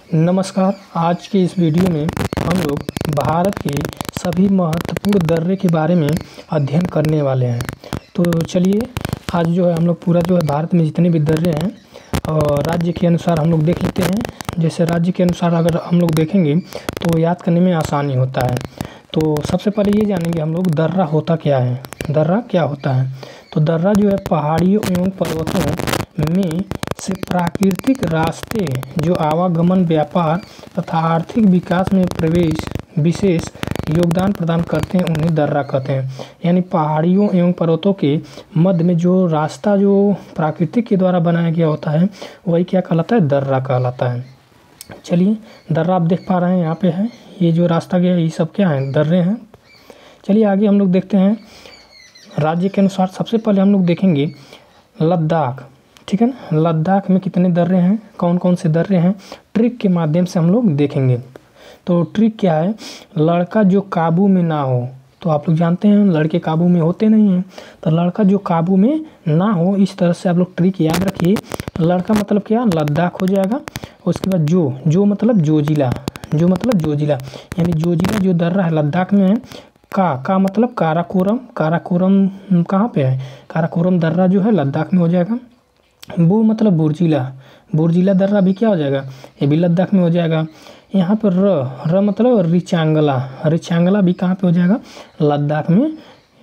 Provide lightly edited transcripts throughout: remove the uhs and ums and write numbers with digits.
नमस्कार। आज के इस वीडियो में हम लोग भारत के सभी महत्वपूर्ण दर्रे के बारे में अध्ययन करने वाले हैं। तो चलिए आज जो है हम लोग पूरा जो है भारत में जितने भी दर्रे हैं और राज्य के अनुसार हम लोग देख लेते हैं। जैसे राज्य के अनुसार अगर हम लोग देखेंगे तो याद करने में आसानी होता है। तो सबसे पहले ये जानेंगे हम लोग दर्रा होता क्या है। दर्रा क्या होता है? तो दर्रा जो है पहाड़ियों एवं पर्वतों में से प्राकृतिक रास्ते जो आवागमन, व्यापार तथा आर्थिक विकास में विशेष योगदान प्रदान करते हैं, उन्हें दर्रा कहते हैं। यानी पहाड़ियों एवं पर्वतों के मध्य में जो रास्ता जो प्राकृतिक के द्वारा बनाया गया होता है वही क्या कहलाता है? दर्रा कहलाता है। चलिए दर्रा आप देख पा रहे हैं, यहाँ पे है ये जो रास्ता गया है, ये सब क्या है? दर्रे हैं। चलिए आगे हम लोग देखते हैं राज्य के अनुसार। सबसे पहले हम लोग देखेंगे लद्दाख, ठीक है ना। लद्दाख में कितने दर्रे हैं, कौन कौन से दर्रे हैं, ट्रिक के माध्यम से हम लोग देखेंगे। तो ट्रिक क्या है? लड़का जो काबू में ना हो। तो आप लोग जानते हैं लड़के काबू में होते नहीं हैं, तो लड़का जो काबू में ना हो, इस तरह से आप लोग ट्रिक याद रखिए। लड़का मतलब क्या? लद्दाख हो जाएगा। उसके बाद जो मतलब जोजिला, जो मतलब जोजिला, यानी जोजिला जो दर्रा है लद्दाख में है। का मतलब काराकोरम, काराकोरम कहाँ पे है? काराकोरम दर्रा जो है लद्दाख में हो जाएगा। बू मतलब बुर्जिला, बुर्जिला दर्रा भी क्या हो जाएगा? ये भी लद्दाख में हो जाएगा। यहाँ पर र मतलब रिचांगला, रिचांगला भी कहाँ पे हो जाएगा? लद्दाख में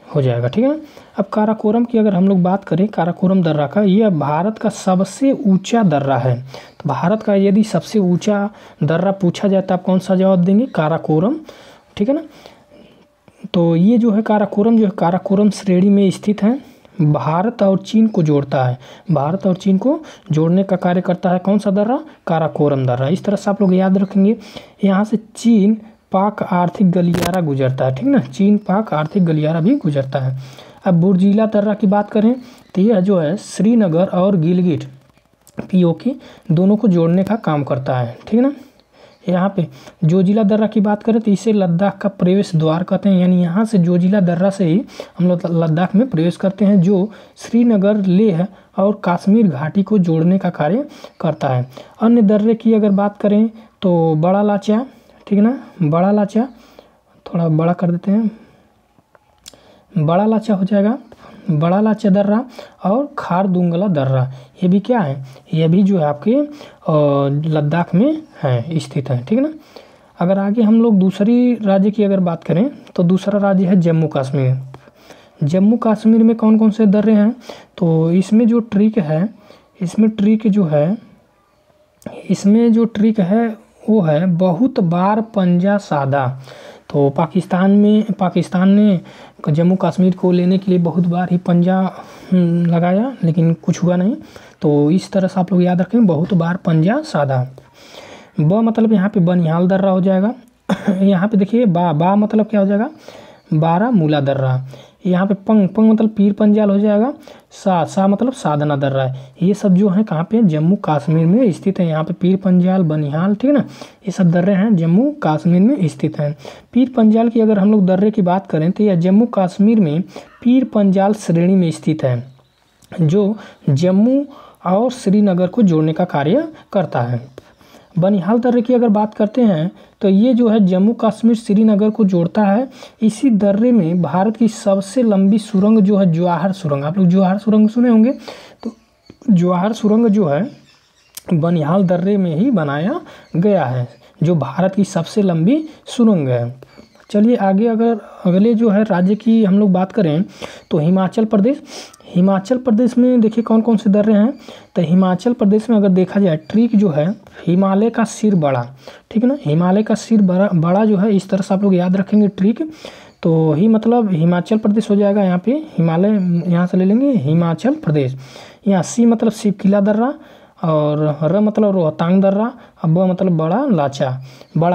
हो जाएगा, ठीक है ना। अब काराकोरम की अगर हम लोग बात करें, काराकोरम दर्रा का, यह भारत का सबसे ऊंचा दर्रा है। तो भारत का यदि सबसे ऊंचा दर्रा पूछा जाए तो आप कौन सा जवाब देंगे? काराकोरम, ठीक है ना। तो ये जो है काराकोरम, जो है काराकोरम श्रेणी में स्थित है। भारत और चीन को जोड़ता है, भारत और चीन को जोड़ने का कार्य करता है कौन सा दर्रा? काराकोरम दर्रा। इस तरह से आप लोग याद रखेंगे। यहाँ से चीन पाक आर्थिक गलियारा गुजरता है, ठीक ना। चीन पाक आर्थिक गलियारा भी गुजरता है। अब बुर्जिला दर्रा की बात करें तो यह जो है श्रीनगर और गिलगिट पीओके दोनों को जोड़ने का काम करता है, ठीक है ना। यहाँ पे जोजिला दर्रा की बात करें तो इसे लद्दाख का प्रवेश द्वार कहते हैं। यानी यहाँ से जोजिला दर्रा से ही हम लोग लद्दाख में प्रवेश करते हैं, जो श्रीनगर, लेह और कश्मीर घाटी को जोड़ने का कार्य करता है। अन्य दर्रे की अगर बात करें तो बड़ा लाचा, ठीक है ना। बड़ा लाचा थोड़ा बड़ा कर देते हैं, बड़ा लाचा हो जाएगा, बड़ा लाचा दर्रा। और खारदुंगला दर्रा, ये भी क्या है? ये भी जो है आपके लद्दाख में है, स्थित है, ठीक है ना। अगर आगे हम लोग दूसरी राज्य की अगर बात करें तो दूसरा राज्य है जम्मू कश्मीर। जम्मू कश्मीर में कौन कौन से दर्रे हैं? तो इसमें जो ट्रिक है, इसमें ट्रिक जो है, इसमें जो ट्रिक है वो है बहुत बार पंजा साधा। तो पाकिस्तान ने जम्मू कश्मीर को लेने के लिए बहुत बार ही पंजा लगाया, लेकिन कुछ हुआ नहीं। तो इस तरह से आप लोग याद रखें, बहुत बार पंजा साधा। ब मतलब यहाँ पे बनिहाल दर्रा हो जाएगा। यहाँ पे देखिए बा मतलब क्या हो जाएगा? बारामूला दर्रा। यहाँ पे पंग मतलब पीर पंजाल हो जाएगा। सा मतलब साधना दर्रा है। ये सब जो है कहाँ पे? जम्मू कश्मीर में स्थित है। यहाँ पे पीर पंजाल, बनिहाल, ठीक है ना, ये सब दर्रे हैं जम्मू कश्मीर में स्थित हैं। पीर पंजाल की अगर हम लोग दर्रे की बात करें तो यह जम्मू कश्मीर में पीर पंजाल श्रेणी में स्थित है, जो जम्मू और श्रीनगर को जोड़ने का कार्य करता है। बनिहाल दर्रे की अगर बात करते हैं तो ये जो है जम्मू कश्मीर श्रीनगर को जोड़ता है। इसी दर्रे में भारत की सबसे लंबी सुरंग जो है जवाहर सुरंग, आप लोग जवाहर सुरंग सुने होंगे, तो जवाहर सुरंग जो है बनिहाल दर्रे में ही बनाया गया है, जो भारत की सबसे लंबी सुरंग है। चलिए आगे अगर अगले जो है राज्य की हम लोग बात करें तो हिमाचल प्रदेश। हिमाचल प्रदेश में देखिए कौन कौन से दर्रे हैं। तो हिमाचल प्रदेश में अगर देखा जाए ट्रिक जो है हिमालय का सिर बड़ा, ठीक है ना। हिमालय का सिर बड़ा जो है, इस तरह से आप लोग याद रखेंगे ट्रिक। तो ही मतलब हिमाचल प्रदेश हो जाएगा। यहाँ पे हिमालय यहाँ से ले लेंगे, हिमाचल प्रदेश। यहाँ सी मतलब शिवकिला दर्रा, और र मतलब रोहतांग दर्रा, और ब मतलब बड़ा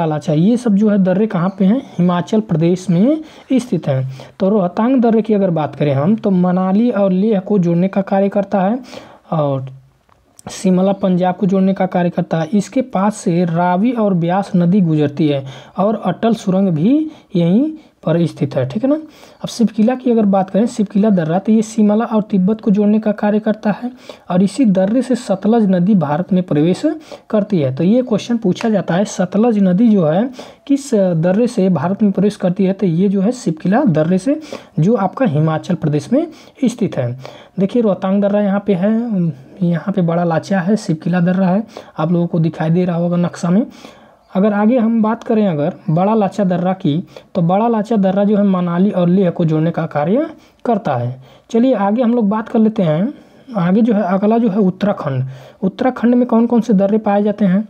लाचा। ये सब जो है दर्रे कहाँ पे हैं? हिमाचल प्रदेश में स्थित हैं। तो रोहतांग दर्रे की अगर बात करें हम तो मनाली और लेह को जोड़ने का कार्य करता है, और शिमला पंजाब को जोड़ने का कार्य करता है। इसके पास से रावी और ब्यास नदी गुजरती है, और अटल सुरंग भी यहीं पर स्थित है, ठीक है ना। अब शिवकिला की अगर बात करें, शिवकिला दर्रा, तो ये शिमला और तिब्बत को जोड़ने का कार्य करता है और इसी दर्रे से सतलज नदी भारत में प्रवेश करती है। तो ये क्वेश्चन पूछा जाता है, सतलज नदी जो है किस दर्रे से भारत में प्रवेश करती है, तो ये जो है शिवकिला दर्रे से, जो आपका हिमाचल प्रदेश में स्थित है। देखिए रोहतांग दर्रा यहाँ पे है, यहाँ पे बड़ा लाचा है, शिवकिला दर्रा है, आप लोगों को दिखाई दे रहा होगा नक्शा में। अगर आगे हम बात करें अगर बड़ा लाचा दर्रा की, तो बड़ा लाचा दर्रा जो है मनाली और लेह को जोड़ने का कार्य करता है। चलिए आगे हम लोग बात कर लेते हैं। आगे जो है अगला जो है उत्तराखंड। उत्तराखंड में कौन कौन से दर्रे पाए जाते हैं,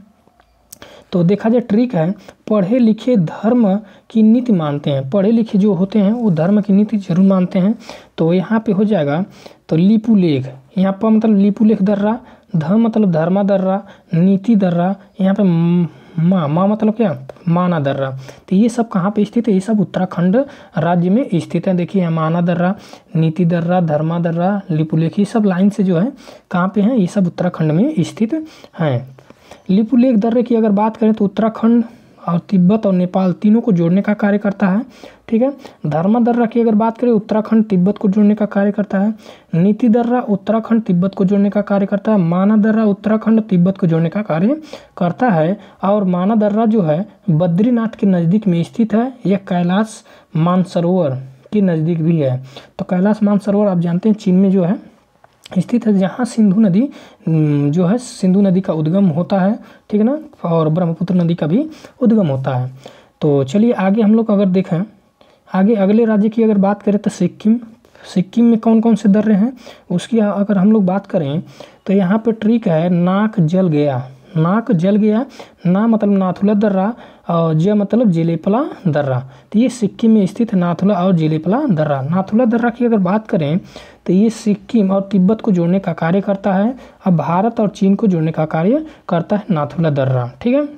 तो देखा जाए ट्रिक है, पढ़े लिखे धर्म की नीति मानते हैं, पढ़े लिखे जो होते हैं वो धर्म की नीति जरूर मानते हैं। तो यहाँ पे हो जाएगा तो लिपुलेख, यहाँ पर मतलब लिपुलेख दर्रा, ध मतलब धर्मा दर्रा, नीति दर्रा, यहाँ पे माँ मतलब क्या, माना दर्रा। तो ये सब कहाँ पे स्थित है, ये सब उत्तराखंड राज्य में स्थित है। देखिए यहाँ माना दर्रा, नीति दर्रा, धर्मा दर्रा, लिपुलेख, ये सब लाइन से जो है कहाँ पे हैं, ये सब उत्तराखंड में स्थित हैं। लिपुलेख दर्रे की अगर बात करें तो उत्तराखंड और तिब्बत और नेपाल तीनों को जोड़ने का कार्य करता है, ठीक है। धर्मा दर्रा की अगर बात करें, उत्तराखंड तिब्बत को जोड़ने का कार्य करता है। नीति दर्रा उत्तराखंड तिब्बत को जोड़ने का कार्य करता है। माना दर्रा उत्तराखंड तिब्बत को जोड़ने का कार्य करता है। और माना दर्रा जो है बद्रीनाथ के नज़दीक में स्थित है, यह कैलाश मानसरोवर के नज़दीक भी है। तो कैलाश मानसरोवर आप जानते हैं चीन में जो है स्थित है, जहाँ सिंधु नदी जो है, सिंधु नदी का उद्गम होता है, ठीक है ना, और ब्रह्मपुत्र नदी का भी उद्गम होता है। तो चलिए आगे हम लोग अगर देखें, आगे अगले राज्य की अगर बात करें तो सिक्किम। सिक्किम में कौन कौन से दर्रे हैं उसकी अगर हम लोग बात करें तो यहाँ पे ट्रिक है, नाक जल गया, नाक जल गया, ना मतलब नाथुला दर्रा और ज मतलब जेलेपला दर्रा। तो ये सिक्किम में स्थित है, नाथुला और जेलेपला दर्रा। नाथुला दर्रा की अगर बात करें तो ये सिक्किम और तिब्बत को जोड़ने का कार्य करता है, अब भारत और चीन को जोड़ने का कार्य करता है नाथुला दर्रा, ठीक है।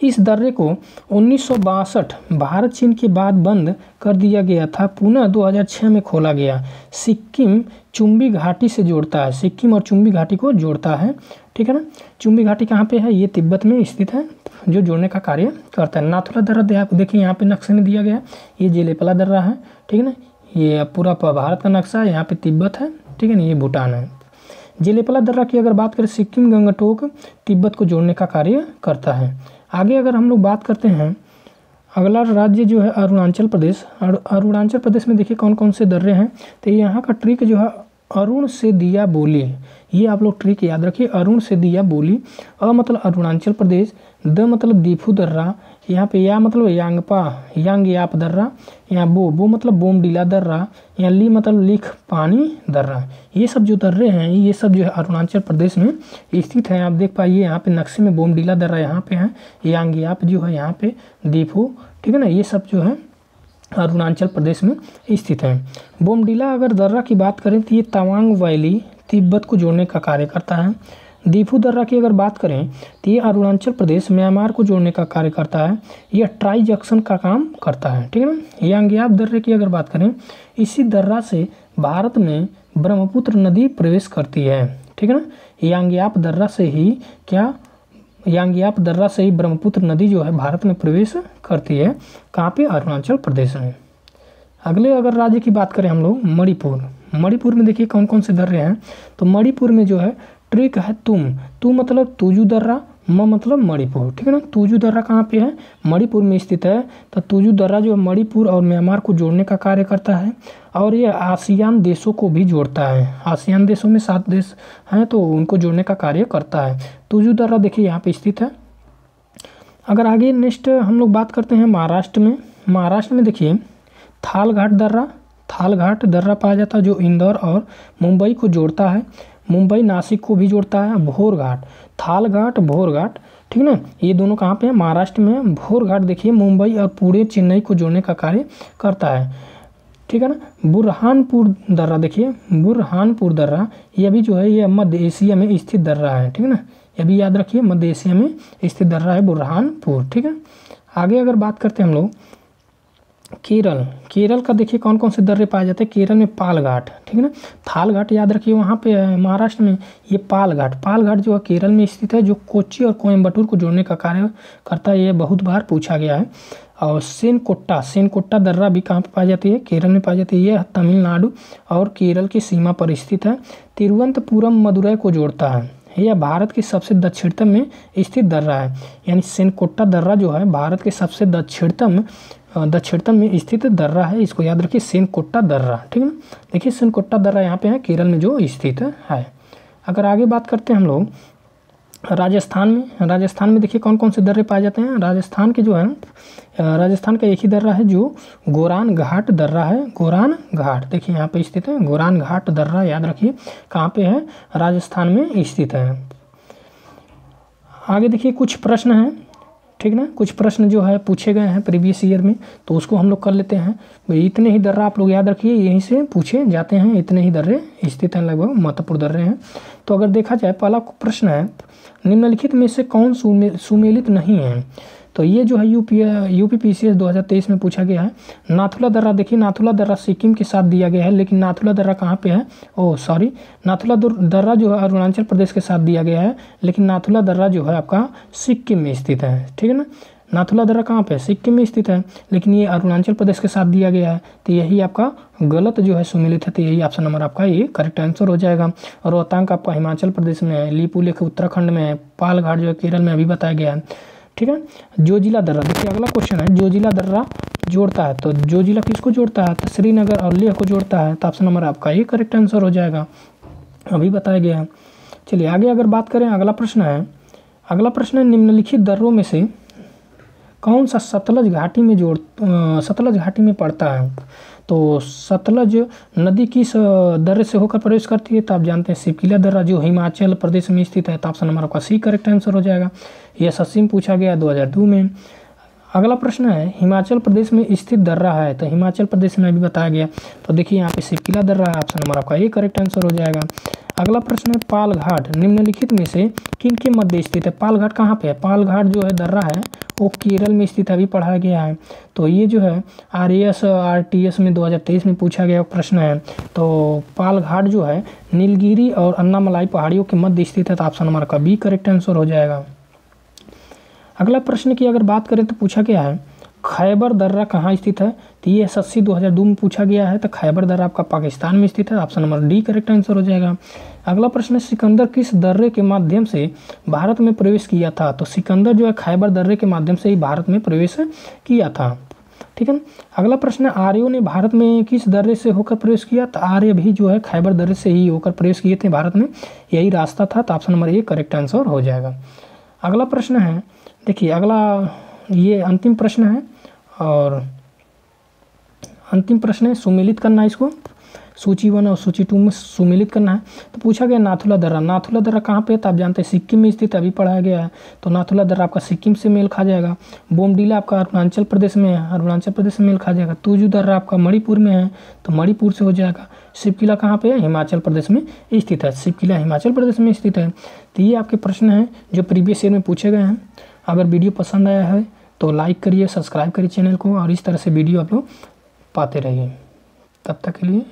इस दर्रे को 1962 भारत चीन के बाद बंद कर दिया गया था, पुनः 2006 में खोला गया। सिक्किम चुम्बी घाटी से जोड़ता है, सिक्किम और चुम्बी घाटी को जोड़ता है, ठीक है ना। चुम्बी घाटी कहाँ पे है, ये तिब्बत में स्थित है, जो जोड़ने का कार्य करता है। नाथुला दर्रा देखिए यहाँ पे नक्शे में दिया गया, ये जेलेपला दर्रा है, ठीक है ना, ये पूरा भारत का नक्शा है, यहाँ पे तिब्बत है, ठीक है ना, ये भूटान है। जेलेपला दर्रा की अगर बात करें, सिक्किम गंगटोक तिब्बत को जोड़ने का कार्य करता है। आगे अगर हम लोग बात करते हैं, अगला राज्य जो है अरुणाचल प्रदेश। अरुणाचल प्रदेश में देखिए कौन कौन से दर्रे हैं, तो यहाँ का ट्रिक जो है अरुण से दिया बोली, ये आप लोग ट्रिक याद रखिए, अरुण से दिया बोली। अ मतलब अरुणाचल प्रदेश, द मतलब दीफू दर्रा, यहाँ पे या मतलब यांगपा यांगयाप दर्रा, यहाँ बो मतलब बोमडीला दर्रा, यहाँ ली मतलब लिख पानी दर्रा। ये सब जो दर्रे हैं ये सब जो है अरुणाचल प्रदेश में स्थित हैं। आप देख पाइए यहाँ पे नक्शे में बोमडीला दर्रा यहाँ पे है, यांगयाप जो है यहाँ पे, दीफू, ठीक है ना, ये सब जो है अरुणाचल प्रदेश में स्थित है। बोमडीला अगर दर्रा की बात करें तो ये तवांग वैली तिब्बत को जोड़ने का कार्य करता है। दीफू दर्रा की अगर बात करें तो ये अरुणाचल प्रदेश म्यांमार को जोड़ने का कार्य करता है, यह ट्राई जंक्शन का काम करता है, ठीक है ना। यांगयाप दर्रे की अगर बात करें, इसी दर्रा से भारत में ब्रह्मपुत्र नदी प्रवेश करती है, ठीक है ना। यांगयाप दर्रा से ही क्या, यांगयाप दर्रा से ही ब्रह्मपुत्र नदी जो है भारत में प्रवेश करती है, कहाँ पे, अरुणाचल प्रदेश में। अगले अगर राज्य की बात करें हम लोग, मणिपुर। मणिपुर में देखिए कौन कौन से दर्रे हैं, तो मणिपुर में जो है ट्रिक है तू मतलब तुजू दर्रा, म मतलब मणिपुर, ठीक है ना। तुजू दर्रा कहाँ पे है, मणिपुर में स्थित है। तो तुजू दर्रा जो मणिपुर और म्यांमार को जोड़ने का कार्य करता है और ये आसियान देशों को भी जोड़ता है। आसियान देशों में 7 देश हैं तो उनको जोड़ने का कार्य करता है। तुजू दर्रा देखिए यहाँ पे स्थित है। अगर आगे नेक्स्ट हम लोग बात करते हैं महाराष्ट्र में। महाराष्ट्र में देखिए थालघाट दर्रा, थालघाट दर्रा पाया जाता है जो इंदौर और मुंबई को जोड़ता है, मुंबई नासिक को भी जोड़ता है। भोरघाट, थालघाट भोरघाट, ठीक ना, ये दोनों कहाँ पे हैं, महाराष्ट्र में। भोरघाट देखिए मुंबई और पुणे चेन्नई को जोड़ने का कार्य करता है, ठीक है ना। बुरहानपुर दर्रा देखिए, बुरहानपुर दर्रा ये भी जो है ये मध्य एशिया में स्थित दर्रा है, ठीक है ना, ये भी याद रखिए मध्य एशिया में स्थित दर्रा है बुरहानपुर, ठीक है। आगे अगर बात करते हैं हम लोग केरल, केरल का देखिए कौन कौन से दर्रे पाए जाते हैं। केरल में पालघाट, ठीक है ना, थालघाट याद रखिए वहाँ पे महाराष्ट्र में। ये पालघाट, पालघाट जो है केरल में स्थित है, जो कोच्चि और कोयम्बटूर को जोड़ने का कार्य करता है, ये बहुत बार पूछा गया है। और सेनकोट्टा दर्रा भी कहाँ पे पाई जाती है? केरल में पाई जाती है। यह तमिलनाडु और केरल की सीमा पर स्थित है। तिरुवनंतपुरम मदुरै को जोड़ता है। यह भारत के सबसे दक्षिणतम में स्थित दर्रा है। यानी सेनकोट्टा दर्रा जो है भारत के सबसे दक्षिणतम में स्थित दर्रा है। इसको याद रखिए, सेनकोट्टा दर्रा। ठीक है ना। देखिए सेनकोट्टा दर्रा यहाँ पे है, केरल में जो स्थित है। अगर आगे बात करते हैं हम लोग राजस्थान में देखिए कौन कौन से दर्रे पाए जाते हैं। राजस्थान के जो है, राजस्थान का एक ही दर्रा है जो गोरान घाट दर्रा है। गोरान घाट देखिए यहाँ पे स्थित है। गोरान घाट दर्रा याद रखिए कहाँ पे है? राजस्थान में स्थित है। आगे देखिए कुछ प्रश्न हैं, ठीक ना। कुछ प्रश्न जो है पूछे गए हैं प्रीवियस ईयर में, तो उसको हम लोग कर लेते हैं। भाई इतने ही दर्रा आप लोग याद रखिए, यहीं से पूछे जाते हैं। इतने ही दर्रे स्थित हैं, लगभग महत्वपूर्ण दर्रे हैं। तो अगर देखा जाए, पहला प्रश्न है निम्नलिखित में से कौन सुमेलित नहीं है? तो ये जो है यूपी PCS 2023 में पूछा गया है। नाथुला दर्रा, देखिए नाथुला दर्रा सिक्किम के साथ दिया गया है, लेकिन नाथुला दर्रा कहाँ पे है? नाथुला दर्रा जो है अरुणाचल प्रदेश के साथ दिया गया है, लेकिन नाथुला दर्रा जो है आपका सिक्किम में स्थित है। ठीक है ना। नाथुला दर्रा कहाँ पे? सिक्किम में स्थित है, लेकिन ये अरुणाचल प्रदेश के साथ दिया गया है। तो यही आपका गलत जो है सुमेलित है। तो यही ऑप्शन नंबर आपका ये करेक्ट आंसर हो जाएगा। रोहतांग आपका हिमाचल प्रदेश में है, लिपुलेख उत्तराखंड में है, पालघाट जो है केरल में अभी बताया गया है। ठीक है। जोजिला दर्रा, देखिए अगला क्वेश्चन है, जोजिला दर्रा जोड़ता है। तो जोजिला किसको जोड़ता है? तो श्रीनगर और लेह को जोड़ता है। तो ऑप्शन नंबर आपका ये करेक्ट आंसर हो जाएगा, अभी बताया गया है। चलिए आगे अगर बात करें, अगला प्रश्न है निम्नलिखित दर्रों में से कौन सा सतलज घाटी में पड़ता है? तो सतलज नदी किस दर्रे से होकर प्रवेश करती है? तो आप जानते हैं सिपकिला दर्रा जो हिमाचल प्रदेश में स्थित है। तो ऑप्शन नंबर आपका सी करेक्ट आंसर हो जाएगा। यह SSC में पूछा गया 2002 में। अगला प्रश्न है हिमाचल प्रदेश में स्थित दर्रा है। तो हिमाचल प्रदेश में भी बताया गया। तो देखिए यहाँ पे सिपकिला दर्रा है, ऑप्शन नंबर आपका ये करेक्ट आंसर हो जाएगा। अगला प्रश्न है पालघाट निम्नलिखित में से किन के मध्य स्थित है? पालघाट कहाँ पे है? पालघाट जो है दर्रा है वो केरल में स्थित अभी पढ़ाया गया है। तो ये जो है RAS RTS में 2023 में पूछा गया प्रश्न है। तो पालघाट जो है नीलगिरी और अन्नामलाई पहाड़ियों के मध्य स्थित है। तो ऑप्शन नंबर का बी करेक्ट आंसर हो जाएगा। अगला प्रश्न की अगर बात करें तो पूछा गया है खैबर दर्रा कहाँ स्थित है? तो ये SSC 2002 में पूछा गया है। तो खैबर दर्रा आपका पाकिस्तान में स्थित है। Option number D correct answer हो जाएगा। अगला प्रश्न है सिकंदर किस दर्रे के माध्यम से भारत में प्रवेश किया था? तो सिकंदर जो है खैबर दर्रे के माध्यम से ही भारत में प्रवेश किया था। ठीक है ना। अगला प्रश्न है आर्यों ने भारत में किस दर्रे से होकर प्रवेश किया? तो आर्य भी जो है खैबर दर्रे से ही होकर प्रवेश किए थे भारत में, यही रास्ता था। तो option number A correct answer हो जाएगा। अगला प्रश्न है, देखिए अगला ये अंतिम प्रश्न है, और अंतिम प्रश्न है सुमेलित करना, इसको सूची 1 और सूची 2 में सुमेलित करना है। तो पूछा गया नाथुला दर्रा कहाँ पे है? तो आप जानते हैं सिक्किम में स्थित अभी पढ़ाया गया है। तो नाथुला दर्रा आपका सिक्किम से मेल खा जाएगा। बोमडीला आपका अरुणाचल प्रदेश में है, अरुणाचल प्रदेश से मेल खा जाएगा। तुजू दर्रा आपका मणिपुर में है, तो मणिपुर से हो जाएगा। सिपकिला कहाँ पे है? हिमाचल प्रदेश में स्थित है। सिपकिला हिमाचल प्रदेश में स्थित है। तो ये आपके प्रश्न हैं जो प्रीवियस ईयर में पूछे गए हैं। अगर वीडियो पसंद आया है तो लाइक करिए, सब्सक्राइब करिए चैनल को, और इस तरह से वीडियो आप लोग पाते रहिए। तब तक के लिए